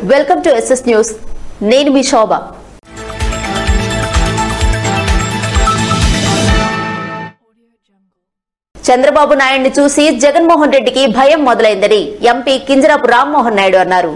Welcome to SS news. నేను మీ శోభ. చంద్రబాబు నాయుడిని చూసి జగన్మోహన్ రెడ్డికి భయం మొదలైందని ఎంపీ కింజరాపు రామ్మోహన్ నాయుడు అన్నారు.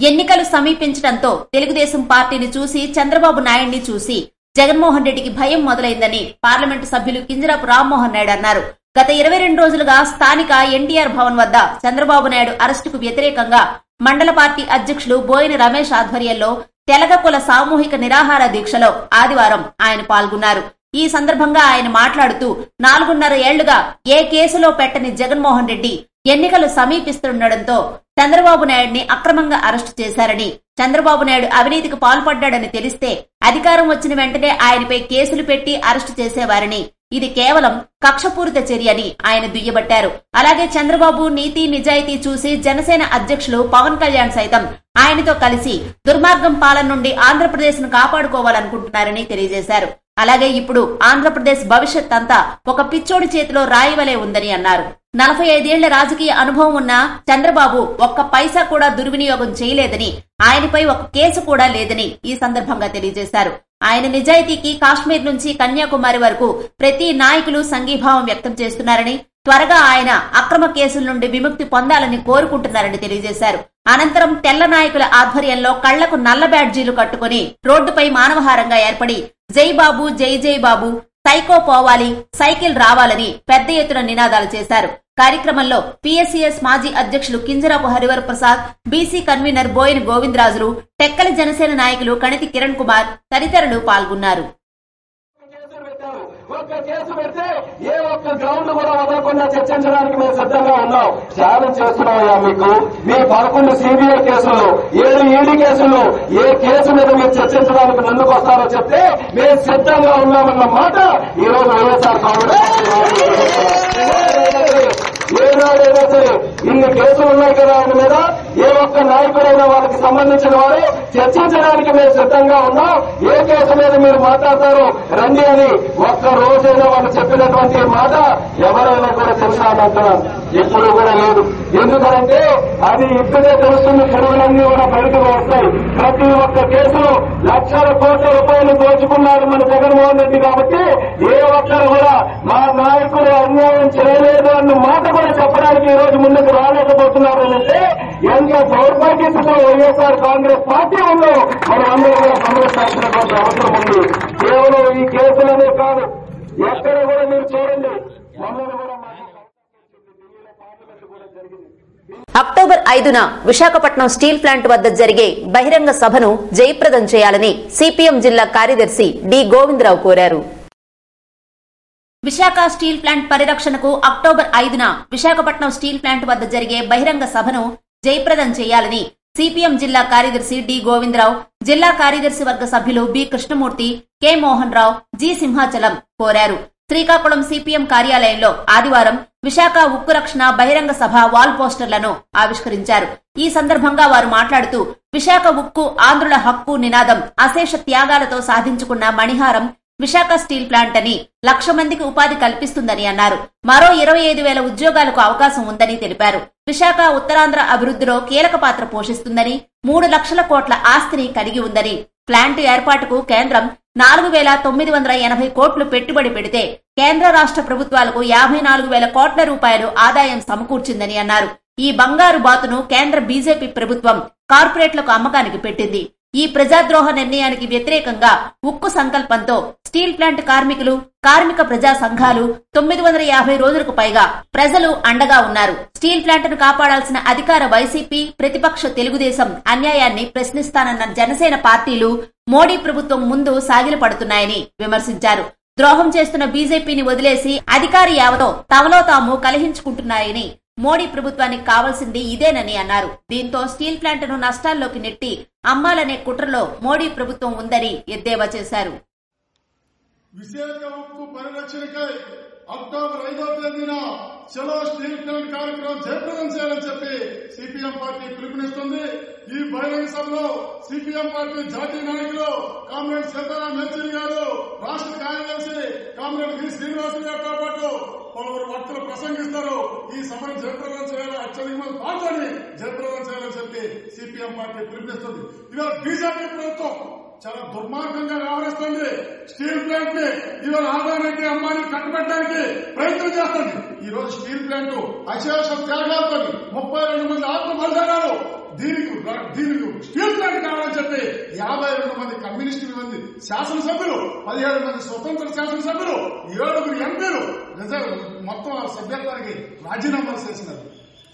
ఎన్నికలు సమీపించడంతో తెలుగుదేశం పార్టీని చూసి చంద్రబాబు నాయుడిని చూసి జగన్మోహన్ రెడ్డికి భయం మొదలైందని పార్లమెంటు సభ్యులు కింజరాపు రామ్మోహన్ నాయుడు అన్నారు. గత 22 రోజులుగా స్థానిక ఎన్టీఆర్ భవన్ వద్ద చంద్రబాబు నాయుడు అరెస్టుకు వ్యతిరేకంగా మండల పార్టీ అధ్యక్షులు బోయిన రమేష్ ఆధ్వర్యంలో తెలగకుల సామూహిక నిరాహార దీక్షలో ఆదివారం ఆయన పాల్గొన్నారు. ఈ సందర్భంగా ఆయన మాట్లాడుతూ 4.5 ఏళ్లుగా ఏ కేసులో పెట్టని జగన్మోహన్ రెడ్డి ఎన్నికలు సమీపిస్తుండటంతో చంద్రబాబు నాయుడిని అక్రమంగా అరెస్టు చేశారని, చంద్రబాబు నాయుడు అవినీతికి పాల్పడ్డాడని తెలిస్తే అధికారం వచ్చిన వెంటనే ఆయనపై కేసులు పెట్టి అరెస్టు చేసేవారని, ఇది కేవలం కక్షపూరిత చర్య అని ఆయన దుయ్యబట్టారు. అలాగే చంద్రబాబు నీతి నిజాయితీ చూసి జనసేన అధ్యక్షులు పవన్ కళ్యాణ్ సైతం ఆయనతో కలిసి దుర్మార్గం పాలన నుండి ఆంధ్రప్రదేశ్ ను కాపాడుకోవాలనుకుంటున్నారని తెలియజేశారు. అలాగే ఇప్పుడు ఆంధ్రప్రదేశ్ భవిష్యత్ అంతా ఒక పిచ్చోడి చేతిలో రాయివలే ఉందని అన్నారు. 45 ఏళ్ల రాజకీయ అనుభవం ఉన్న చంద్రబాబు ఒక్క పైసా కూడా దుర్వినియోగం చేయలేదని, ఆయనపై ఒక కేసు కూడా లేదని ఈ సందర్భంగా తెలియజేశారు. ఆయన నిజాయితీకి కాశ్మీర్ నుంచి కన్యాకుమారి వరకు ప్రతి నాయకులు సంఘీభావం వ్యక్తం చేస్తున్నారని, త్వరగా ఆయన అక్రమ కేసుల నుండి విముక్తి పొందాలని కోరుకుంటున్నారని తెలియజేశారు. అనంతరం తెల్ల నాయకుల ఆధ్వర్యంలో కళ్లకు నల్ల బ్యాడ్జీలు కట్టుకుని రోడ్డుపై మానవహారంగా ఏర్పడి జై బాబు జై జై బాబు, సైకో పోవాలి, సైకిల్ రావాలని పెద్ద ఎత్తున నినాదాలు చేశారు. కార్యక్రమంలో పిఎస్సిఎస్ మాజీ అధ్యక్షులు కింజరాపు హరివర్ ప్రసాద్, బీసీ కన్వీనర్ బోయిన గోవిందరాజులు, టెక్కలి జనసేన నాయకులు కణితి కిరణ్ కుమార్ తదితరులు పాల్గొన్నారు. ఒక్క కేసు పెడితే ఏ ఒక్క గ్రౌండ్ కూడా వదలకుండా చర్చించడానికి మేము సిద్ధంగా ఉన్నాం. ఛాలెంజ్ చేస్తున్నామయ్యా మీకు. మీ 11 సిబిఐ కేసులు, 7 ఈడీ కేసులు, ఏ కేసు మీద మీరు చర్చించడానికి ముందుకు వస్తారో చెప్తే మేము సిద్ధంగా ఉన్నామన్న మాట ఈ రోజు వైఎస్ఆర్ కాంగ్రెస్ ఏనాడైనా సరే ఇన్ని కేసులు ఉన్నాయి కదా ఆయన మీద, ఏ ఒక్క నాయకుడైనా వాళ్ళకి సంబంధించిన వారు చర్చించడానికి మేము సిద్ధంగా ఉన్నాం. ఏ కేసు మీద మీరు మాట్లాడతారో రండి అని ఒక్క రోజైనా వాళ్ళు చెప్పినటువంటి మాట ఎవరైనా కూడా తెలుసానంటున్నాను. ఎప్పుడు కూడా లేదు. ఎందుకంటే అది ఇప్పుడే తెలుస్తుంది. పురుగులన్నీ కూడా బయటకు వస్తాయి. ప్రతి ఒక్క కేసులో లక్షల కోట్ల రూపాయలు దోచుకున్నారు మన జగన్మోహన్ రెడ్డి. కాబట్టి ఏ ఒక్కరు కూడా మా నాయకులు అన్యాయం చేయలేదు అన్న మాట కూడా చెప్పడానికి ఈ రోజు ముందుకు రాలేకపోతున్నారు అంటే ఎంత దౌర్భాగ్యతతో వైఎస్ఆర్ కాంగ్రెస్ పార్టీ ఉందో మనం అందరూ కూడా గమనించాల్సినటువంటి అవసరం ఉంది. కేవలం ఈ కేసులనే కాదు, ఎక్కడ కూడా మీరు చూడండి, మమ్మల్ని కూడా అక్టోబర్ 5న విశాఖపట్నం స్టీల్ ప్లాంట్ వద్ద జరిగే బహిరంగ సభను జయప్రదం చేయాలని సిపిఎం జిల్లా కార్యదర్శి డి గోవిందరావు కోరారు. విశాఖ స్టీల్ ప్లాంట్ పరిరక్షణకు అక్టోబర్ 5న విశాఖపట్నం స్టీల్ ప్లాంట్ వద్ద జరిగే బహిరంగ సభను జయప్రదం చేయాలని సిపిఎం జిల్లా కార్యదర్శి డి గోవిందరావు, జిల్లా కార్యదర్శి వర్గ సభ్యులు B Krishnamurthy, K Mohan Rao, G Simhachalam కోరారు. శ్రీకాకుళం సిపిఎం కార్యాలయంలో ఆదివారం విశాఖ ఉక్కు రక్షణ బహిరంగ సభ వాల్ పోస్టర్లను ఆవిష్కరించారు. ఈ సందర్భంగా వారు మాట్లాడుతూ విశాఖ ఉక్కు ఆంధ్రుల హక్కు నినాదం అశేష త్యాగాలతో సాధించుకున్న మణిహారం విశాఖ స్టీల్ ప్లాంట్ అని 1,00,000 మందికి ఉపాధి కల్పిస్తుందని అన్నారు. మరో 25,000 ఉద్యోగాలకు అవకాశం ఉందని తెలిపారు. విశాఖ ఉత్తరాంధ్ర అభివృద్ధిలో కీలక పాత్ర పోషిస్తుందని, 3 లక్షల కోట్ల ఆస్తిని కలిగి ఉందని, ప్లాంట్ ఏర్పాటుకు కేంద్రం 4,980 కోట్లు పెట్టుబడి పెడితే కేంద్ర రాష్ట్ర ప్రభుత్వాలకు 54,000 కోట్ల రూపాయలు ఆదాయం సమకూర్చిందని అన్నారు. ఈ బంగారు బాతును కేంద్ర బీజేపీ ప్రభుత్వం కార్పొరేట్లకు అమ్మకానికి పెట్టింది. ఈ ప్రజాద్రోహ నిర్ణయానికి వ్యతిరేకంగా ఉక్కు సంకల్పంతో స్టీల్ ప్లాంట్ కార్మికులు, కార్మిక ప్రజా సంఘాలు 950 రోజులకు పైగా ప్రజలు అండగా ఉన్నారు. స్టీల్ ప్లాంట్ ను కాపాడాల్సిన అధికార వైసీపీ, ప్రతిపక్ష తెలుగుదేశం అన్యాయాన్ని ప్రశ్నిస్తానన్న జనసేన పార్టీలు మోడీ ప్రభుత్వం ముందు సాగిలపడుతున్నాయని విమర్శించారు. ద్రోహం చేస్తున్న బీజేపీని వదిలేసి అధికారి యావతో తమలో తాము కలహించుకుంటున్నాయని, మోడీ ప్రభుత్వానికి కావాల్సింది ఇదేనని అన్నారు. దీంతో స్టీల్ ప్లాంట్ ను నష్టాల్లోకి నెట్టి అమ్మాలనే కుట్రలో మోడీ ప్రభుత్వం ఉందని ఎద్దేవా చేశారు. విశాఖ ఉక్కు పరిరక్షణకై అక్టోబర్ 5వ తేదీన చలో స్టీల్ ప్లాంట్ కార్యక్రమం జయప్రదం చేయాలని చెప్పి సిపిఎం పార్టీ పిలుపునిస్తుంది. ఈ బహిరంగ సభలో సిపిఎం పార్టీ జాతీయ నాయకులు కామ్రేడ్ సీతారాం యేచూరి గారు, రాష్ట్ర కార్యదర్శి కామ్రేడ్ వి శ్రీనివాస గారితో పాటు పలువురు వక్తలు ప్రసంగిస్తారు. ఈ సభను జయప్రదం చేయాలని అత్యధిక మంది పాల్గొని జయప్రదం చేయాలని చెప్పి సిపిఎం పార్టీ పిలుపునిస్తుంది. ఇవాళ బీజేపీ ప్రభుత్వం చాలా దుర్మార్గంగా వ్యవహరిస్తుంది. స్టీల్ ప్లాంట్ ని ఇవాళ ఆదాయానికి అంబానీ కట్టబెట్టడానికి ప్రయత్నం చేస్తుంది. ఈ రోజు స్టీల్ ప్లాంట్ అశేష త్యాగాలతో 32 మంది ఆత్మ బలిదానాలు. దీనికి స్టీల్ ప్లాంట్ కావాలని చెప్పి 52 మంది కమ్యూనిస్టు మంది శాసనసభ్యులు, 17 మంది స్వతంత్ర శాసనసభ్యులు, 7 ఎంపీలు మొత్తం ఆ సభ్యత్వానికి రాజీనామాలు చేసినారు.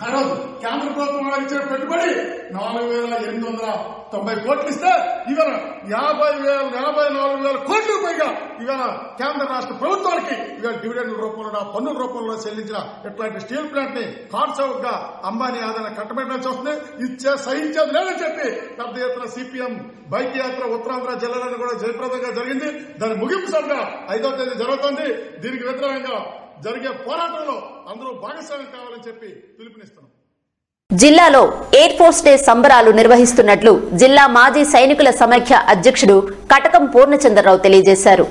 ఆ రోజు కేంద్ర ప్రభుత్వం ఇచ్చిన పెట్టుబడి 4,890 కోట్లు ఇస్తే ఇవాళ 54,000 కోట్లు పైగా ఇవాళ కేంద్ర రాష్ట్ర ప్రభుత్వానికి ఇవాళ డివిడెండ్ రూపంలో పన్నుల రూపంలో చెల్లించిన ఇట్లాంటి స్టీల్ ప్లాంట్ ని కాట్సౌగా అంబానీ ఆదాయ కట్టబెట్టాల్సి వస్తుంది. సహించేది లేదని చెప్పి పెద్ద ఎత్తున సిపిఎం బైక్ యాత్ర ఉత్తరాంధ్ర జిల్లాలను కూడా జయప్రదంగా జరిగింది. దాని ముగింపు సభగా 5వ తేదీ జరుగుతుంది. దీనికి వ్యతిరేకంగా జరిగే పోరాటంలో అందరూ భాగస్వామ్యం కావాలని చెప్పి పిలుపునిస్తున్నాం. జిల్లాలో ఎయిర్ ఫోర్స్ డే సంబరాలు నిర్వహిస్తున్నట్లు జిల్లా మాజీ సైనికుల సమైక్య అధ్యక్షుడు కటకం పూర్ణచంద్రరావు తెలియజేశారు.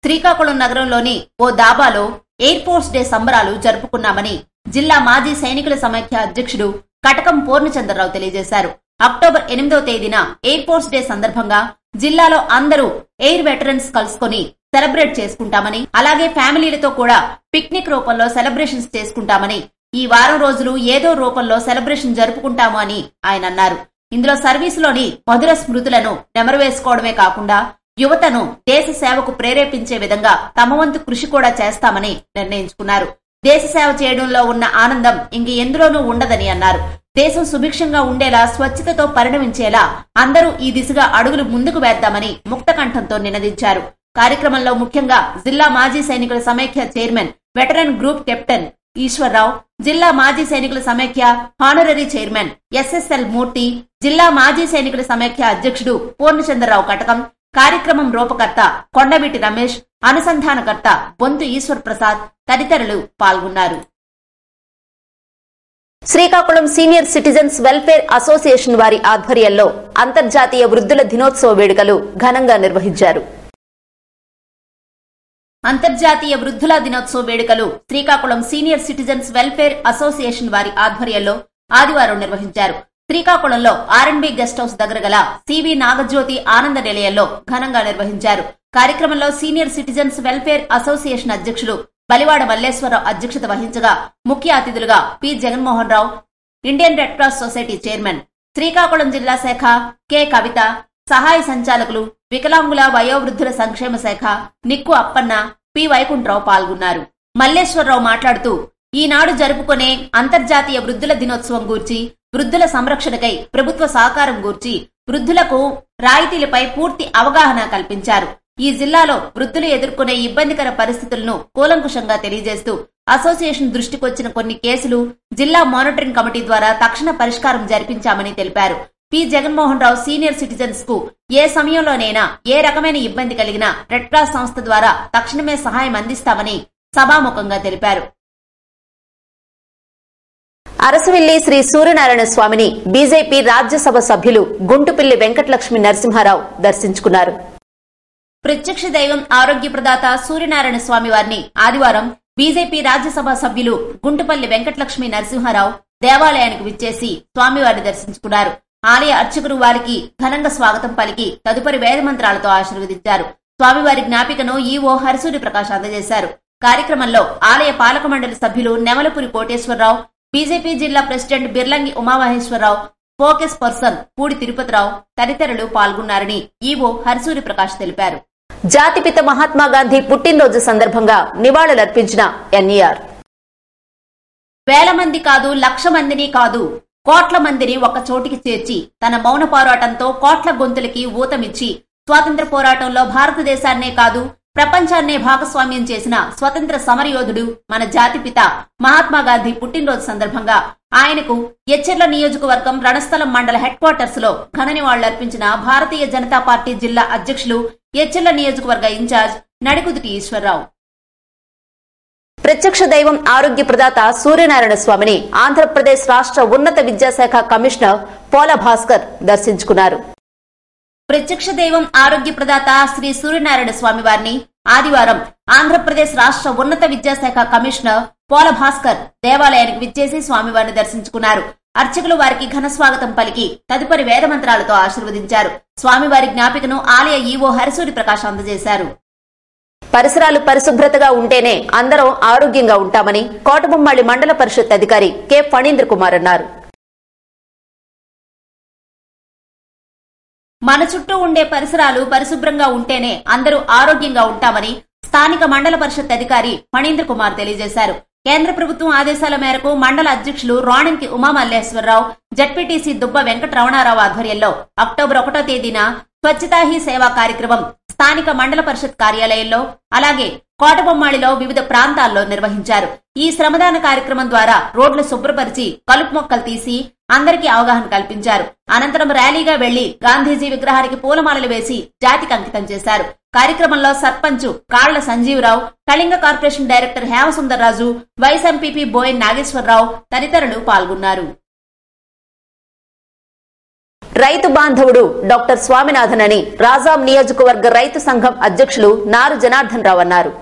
శ్రీకాకుళం నగరంలోని ఓ దాబాలో ఎయిర్ ఫోర్స్ డే సంబరాలు జరుపుకున్నామని జిల్లా మాజీ సైనికుల సమైక్య అధ్యక్షుడు కటకం పూర్ణచంద్రరావు తెలియజేశారు. అక్టోబర్ 8వ తేదీన ఎయిర్ ఫోర్స్ డే సందర్భంగా జిల్లాలో అందరూ ఎయిర్ వెటరన్స్ కలుసుకుని సెలబ్రేట్ చేసుకుంటామని, అలాగే ఫ్యామిలీలతో కూడా పిక్నిక్ రూపంలో సెలబ్రేషన్స్ చేసుకుంటామని, ఈ వారం రోజులు ఏదో రూపంలో సెలబ్రేషన్ జరుపుకుంటాము అని ఆయన అన్నారు. ఇందులో సర్వీసులోని మధుర స్మృతులను నెమరువేసుకోవడమే కాకుండా యువతను దేశ సేవకు ప్రేరేపించే విధంగా తమ వంతు కృషి కూడా చేస్తామని నిర్ణయించుకున్నారు. దేశ సేవ చేయడంలో ఉన్న ఆనందం ఇంక ఎందులోనూ ఉండదని అన్నారు. దేశం సుభిక్షంగా ఉండేలా, స్వచ్ఛతతో పరిణమించేలా అందరూ ఈ దిశగా అడుగులు ముందుకు వేద్దామని ముక్తకంఠంతో నినదించారు. కార్యక్రమంలో ముఖ్యంగా జిల్లా మాజీ సైనికుల సమైక్య chairman, veteran group captain Eswar Rao, జిల్లా మాజీ సైనికుల సమైక్య హానరరీ చైర్మన్ ఎస్ఎస్ఎల్ మూర్తి, జిల్లా మాజీ సైనికుల సమైక్య అధ్యక్షుడు పూర్ణచంద్రరావు కటకం, కార్యక్రమం రూపకర్త కొండవీటి రమేష్, అనుసంధానకర్త బొంతు ఈశ్వర్ ప్రసాద్ తదితరులు పాల్గొన్నారు. Srikakulam senior citizens welfare association వారి ఆధ్వర్యంలో అంతర్జాతీయ వృద్ధుల దినోత్సవ వేడుకలు ఘనంగా నిర్వహించారు. అంతర్జాతీయ వృద్ధుల దినోత్సవ వేడుకలు Srikakulam senior citizens welfare association వారి ఆధ్వర్యంలో ఆదివారం నిర్వహించారు. శ్రీకాకుళంలో ఆర్ఎండ్బి గెస్ట్ హౌస్ దగ్గర గల సివి నాగజ్యోతి ఆనంద నిలయంలో ఘనంగా నిర్వహించారు. కార్యక్రమంలో సీనియర్ సిటిజన్స్ వెల్ఫేర్ అసోసియేషన్ అధ్యక్షులు బలివాడ మల్లేశ్వరరావు అధ్యక్షత వహించగా ముఖ్య అతిథులుగా P Jaganmohan Rao, Indian Red Cross Society chairman, Srikakulam జిల్లా శాఖ కె కవిత, సహాయ సంచాలకులు, వికలాంగుల వయోవృద్ధుల సంక్షేమ శాఖ నిక్కు అప్పన్న, పి వైకుంఠరావు పాల్గొన్నారు. మల్లేశ్వరరావు మాట్లాడుతూ ఈనాడు జరుపుకునే అంతర్జాతీయ వృద్ధుల దినోత్సవం గూర్చి, వృద్ధుల సంరక్షణకై ప్రభుత్వ సహకారం గూర్చి, వృద్ధులకు రాయితీలపై పూర్తి అవగాహన కల్పించారు. ఈ జిల్లాలో వృద్ధులు ఎదుర్కొనే ఇబ్బందికర పరిస్థితులను కూలంకుషంగా తెలియజేస్తూ అసోసియేషన్ దృష్టికొచ్చిన కొన్ని కేసులు జిల్లా మానిటరింగ్ కమిటీ ద్వారా తక్షణ పరిష్కారం జరిపించామని తెలిపారు. పి జగన్మోహన్ రావు సీనియర్ సిటిజన్స్ కు ఏ సమయంలోనైనా ఏ రకమైన ఇబ్బంది కలిగినా రెడ్ క్రాస్ సంస్థ ద్వారా తక్షణమే సహాయం అందిస్తామని సభాముఖంగా తెలిపారు. అరసవిల్లి శ్రీ సూర్యనారాయణ స్వామిని బీజేపీ రాజ్యసభ సభ్యులు గుంటుపిల్లి వెంకటలక్ష్మి నరసింహారావు దర్శించుకున్నారు. ప్రత్యక్ష దైవం ఆరోగ్య ప్రదాత సూర్యనారాయణ స్వామి వారిని ఆదివారం బీజేపీ రాజ్యసభ సభ్యులు గుంటుపల్లి వెంకటలక్ష్మి నరసింహారావు దేవాలయానికి విచ్చేసి స్వామివారిని దర్శించుకున్నారు. ఆలయ అర్చకులు వారికి ఘనంగా స్వాగతం పలికి తదుపరి వేదమంత్రాలతో ఆశీర్వదించారు. స్వామివారి జ్ఞాపికను ఈవో హరిసూరి ప్రకాష్ అందజేశారు. కార్యక్రమంలో ఆలయ పాలక మండలి సభ్యులు నెమలపురి కోటేశ్వరరావు, బీజేపీ జిల్లా president Birlangi Umamaheswararao, focus person Pudi Tirupatirao తదితరులు పాల్గొన్నారని ఈవో హరిసూరి ప్రకాష్ తెలిపారు. జాతిపిత మహాత్మాగాంధీ పుట్టినరోజు సందర్భంగా నివాళులర్పించిన ఎన్ఈఆర్. వేల మంది కాదు, లక్ష మందిని కాదు, కోట్ల మందిని ఒక చోటికి చేర్చి తన మౌన పోరాటంతో కోట్ల గొంతులకి ఊతమిచ్చి స్వాతంత్ర పోరాటంలో భారతదేశాన్నే కాదు ప్రపంచాన్నే భాగస్వామ్యం చేసిన స్వతంత్ర సమరయోధుడు మన జాతిపిత మహాత్మాగాంధీ పుట్టినరోజు సందర్భంగా ఆయనకు ఎచ్చెర్ల నియోజకవర్గం రణస్థలం మండల హెడ్ క్వార్టర్స్ లో ఘన నివాళులర్పించిన భారతీయ జనతా పార్టీ జిల్లా అధ్యక్షులు, ఎచ్చెర్ల నియోజకవర్గ ఇన్ఛార్జ్ నడికుదుటి ఈశ్వరరావు. ప్రత్యక్ష దైవం ఆరోగ్య ప్రదాత సూర్యనారాయణ స్వామిని ఆంధ్రప్రదేశ్ రాష్ట్ర ఉన్నత విద్యాశాఖ కమిషనర్ పోల భాస్కర్ దర్శించుకున్నారు. ప్రత్యక్ష దైవం ఆరోగ్య ప్రదాత శ్రీ సూర్యనారాయణ స్వామి వారిని ఆదివారం ఆంధ్రప్రదేశ్ రాష్ట్ర ఉన్నత విద్యాశాఖ కమిషనర్ పోల భాస్కర్ దేవాలయానికి విచ్చేసి స్వామివారిని దర్శించుకున్నారు. అర్చకులు వారికి ఘన స్వాగతం పలికి తదుపరి వేదమంత్రాలతో ఆశీర్వదించారు. స్వామివారి జ్ఞాపికను ఆలయ ఈవో హరిసూరి ప్రకాష్ అందజేశారు. పరిసరాలు పరిశుభ్రతగా ఉంటేనే అందరం ఆరోగ్యంగా ఉంటామని కోటబొమ్మాళి మండల పరిషత్ అధికారి కె ఫణీంద్ర కుమార్ అన్నారు. మన చుట్టూ ఉండే పరిసరాలు పరిశుభ్రంగా ఉంటేనే అందరూ ఆరోగ్యంగా ఉంటామని స్థానిక మండల పరిషత్ అధికారి ఫణీంద్ర కుమార్ తెలియజేశారు. కేంద్ర ప్రభుత్వం ఆదేశాల మేరకు మండల అధ్యక్షులు రోణంకి ఉమామల్లేశ్వరరావు, జడ్పీటీసీ దుబ్బ వెంకటరమణారావు ఆధ్వర్యంలో అక్టోబర్ 1వ తేదీన స్వచ్ఛతా హీ సేవా కార్యక్రమం స్థానిక మండల పరిషత్ కార్యాలయంలో అలాగే కోటబొమ్మాళిలో వివిధ ప్రాంతాల్లో నిర్వహించారు. ఈ శ్రమదాన కార్యక్రమం ద్వారా రోడ్లు శుభ్రపరిచి కలుపు మొక్కలు తీసి అందరికీ అవగాహన కల్పించారు. అనంతరం ర్యాలీగా వెళ్లి గాంధీజీ విగ్రహానికి పూలమాలలు వేసి జాతికి అంకితం చేశారు. కార్యక్రమంలో sarpanch Kalla Sanjeevarao, Kalinga corporation director Hemasundarraju, vice MPP Boyan Nageswararao తదితరులు పాల్గొన్నారు. రైతు బాంధవుడు డాక్టర్ స్వామినాథన్ అని రాజాం నియోజకవర్గ రైతు సంఘం అధ్యక్షులు నారు జనార్దన్ రావు అన్నారు.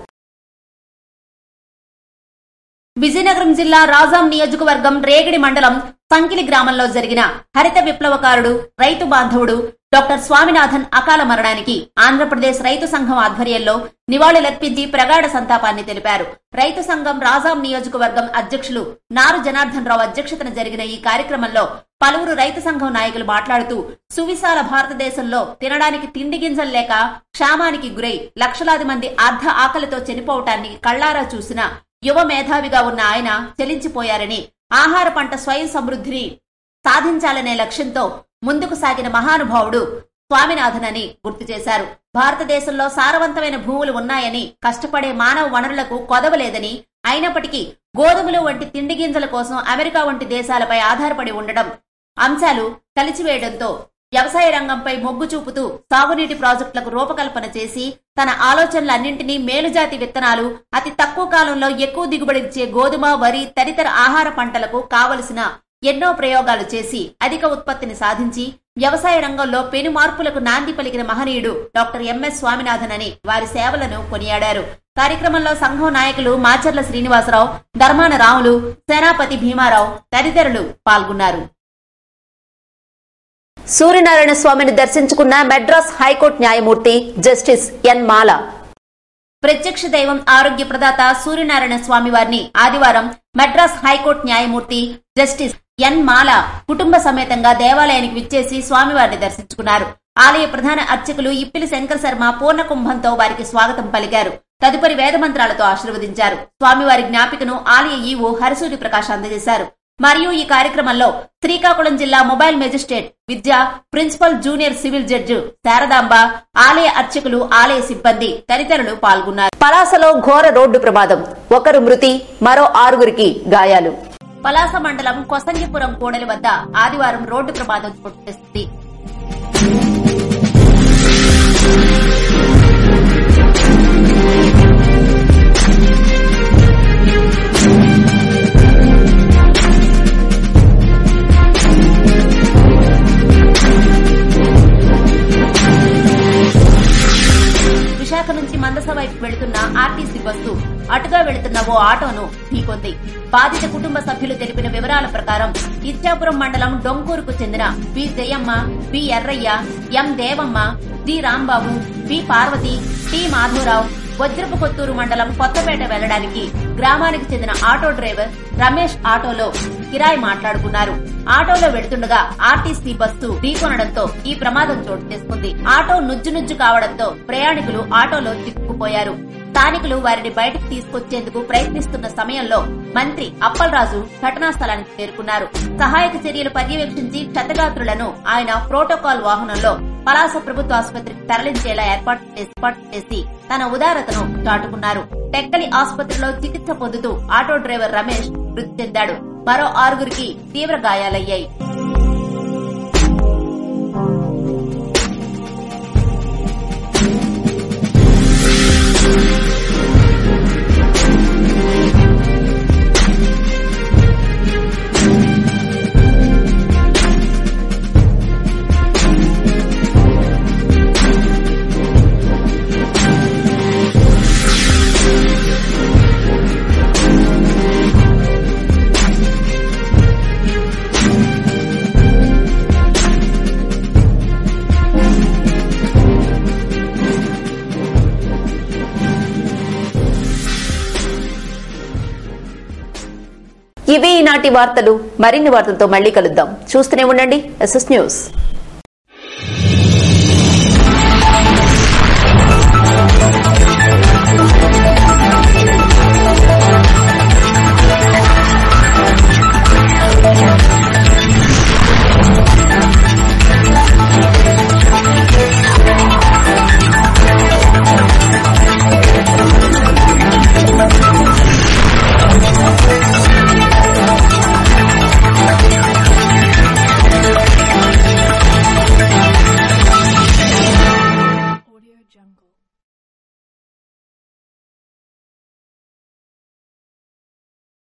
విజయనగరం జిల్లా రాజాం నియోజకవర్గం రేగిడి మండలం సంకిలి గ్రామంలో జరిగిన హరిత విప్లవకారుడు రైతు బాంధవుడు డాక్టర్ స్వామినాథన్ అకాల మరణానికి ఆంధ్రప్రదేశ్ రైతు సంఘం ఆధ్వర్యంలో నివాళులర్పించి ప్రగాఢ సంతాపాన్ని తెలిపారు. రైతు సంఘం రాజాం నియోజకవర్గం అధ్యక్షులు నారు జనార్దన్ రావు అధ్యక్షతన జరిగిన ఈ కార్యక్రమంలో పలువురు రైతు సంఘం నాయకులు మాట్లాడుతూ సువిశాల భారతదేశంలో తినడానికి తిండి గింజలు లేక క్షామానికి గురై లక్షలాది మంది అర్ధ ఆకలితో చనిపోవటాన్ని కళ్లారా చూసిన యువ మేధావిగా ఉన్న ఆయన చెలించిపోయారని, ఆహార పంట స్వయం సమృద్ధిని సాధించాలనే లక్ష్యంతో ముందుకు సాగిన మహానుభావుడు స్వామినాథన్ అని గుర్తు చేశారు. భారతదేశంలో సారవంతమైన భూములు ఉన్నాయని, కష్టపడే మానవ వనరులకు కొదవలేదని, అయినప్పటికీ గోధుమలు వంటి తిండి గింజల కోసం అమెరికా వంటి దేశాలపై ఆధారపడి ఉండడం అంశాలు కలిసివేయడంతో వ్యవసాయ రంగంపై మొగ్గు చూపుతూ సాగునీటి ప్రాజెక్టులకు రూపకల్పన చేసి తన ఆలోచనలన్నింటినీ మేలుజాతి విత్తనాలు, అతి తక్కువ కాలంలో ఎక్కువ దిగుబడిచ్చే గోధుమ, వరి తదితర ఆహార పంటలకు కావలసిన ఎన్నో ప్రయోగాలు చేసి అధిక ఉత్పత్తిని సాధించి వ్యవసాయ రంగంలో పెను మార్పులకు నాంది పలికిన మహనీయుడు డాక్టర్ ఎంఎస్ స్వామినాథన్ అని వారి సేవలను కొనియాడారు. కార్యక్రమంలో సంఘం నాయకులు మాచర్ల శ్రీనివాసరావు, ధర్మాన రాములు, సేనాపతి భీమారావు తదితరులు పాల్గొన్నారు. సూర్యనారాయణ స్వామిని దర్శించుకున్న మెడ్రాస్ హైకోర్టు న్యాయమూర్తి జస్టిస్ ఎన్ మాల. ప్రత్యక్ష దైవం ఆరోగ్య ప్రదాత సూర్యనారాయణ స్వామి వారిని ఆదివారం మెడ్రాస్ హైకోర్టు న్యాయమూర్తి జస్టిస్ ఎన్ మాల కుటుంబ సమేతంగా దేవాలయానికి విచ్చేసి స్వామివారిని దర్శించుకున్నారు. ఆలయ ప్రధాన అర్చకులు ఇప్పిలి శంకర శర్మ పూర్ణ కుంభంతో వారికి స్వాగతం పలికారు. తదుపరి వేదమంత్రాలతో ఆశీర్వదించారు. స్వామివారి జ్ఞాపికను ఆలయ ఈవో హరిసూరి ప్రకాష్ అందజేశారు. మరియు ఈ కార్యక్రమంలో శ్రీకాకుళం జిల్లా mobile magistrate Vidya, principal junior civil judge Sharadamba, ఆలయ అర్చకులు, ఆలయ సిబ్బంది తదితరులు పాల్గొన్నారు. పలాసలో ఘోర రోడ్డు ప్రమాదం, ఒకరు మృతి, మరో 6గురికి గాయాలు. పలాస మండలం కొసంగిపురం కోడలి వద్ద ఆదివారం రోడ్డు ప్రమాదం చోటు చేసుకుంది. విశాఖ నుంచి మందస వైపు వెళుతున్న ఆర్టీసీ బస్సు అటుగా వెళుతున్న ఓ ఆటోను ఢీకొంది. బాధిత కుటుంబ సభ్యులు తెలిపిన వివరాల ప్రకారం ఇచ్చాపురం మండలం డొంకూరుకు చెందిన B Jayamma, B Erraiah, M Devamma, D Rambabu, B Parvathi, T Madhavarao Vajrapu Kotturu మండలం కొత్తపేట వెళ్లడానికి గ్రామానికి చెందిన ఆటో డ్రైవర్ రమేష్ ఆటోలో కిరాయి మాట్లాడుకున్నారు. ఆటోలో వెళుతుండగా ఆర్టీసీ బస్సు ఢీకొనడంతో ఈ ప్రమాదం చోటు చేసుకుంది. ఆటో నుజ్జు కావడంతో ప్రయాణికులు ఆటోలో చిక్కుకుపోయారు. స్థానికులు వారిని బయటకు తీసుకొచ్చేందుకు ప్రయత్నిస్తున్న సమయంలో మంత్రి అప్పలరాజు ఘటనా స్థలానికి చేరుకున్నారు. సహాయక చర్యలు పర్యవేక్షించి క్షతగాత్రులను ఆయన ప్రోటోకాల్ వాహనంలో పలాస ప్రభుత్వ ఆసుపత్రికి తరలించేలా ఏర్పాటు చేసి తన ఉదారతను చాటుకున్నారు. టెక్కలి ఆసుపత్రిలో చికిత్స పొందుతూ ఆటో డ్రైవర్ రమేష్ మృతి చెందాడు. మరో 6గురికి తీవ్ర గాయాలయ్యాయి. ఇవి ఈనాటి వార్తలు. మరిన్ని వార్తలతో మళ్ళీ కలుద్దాం. చూస్తూనే ఉండండి SS న్యూస్.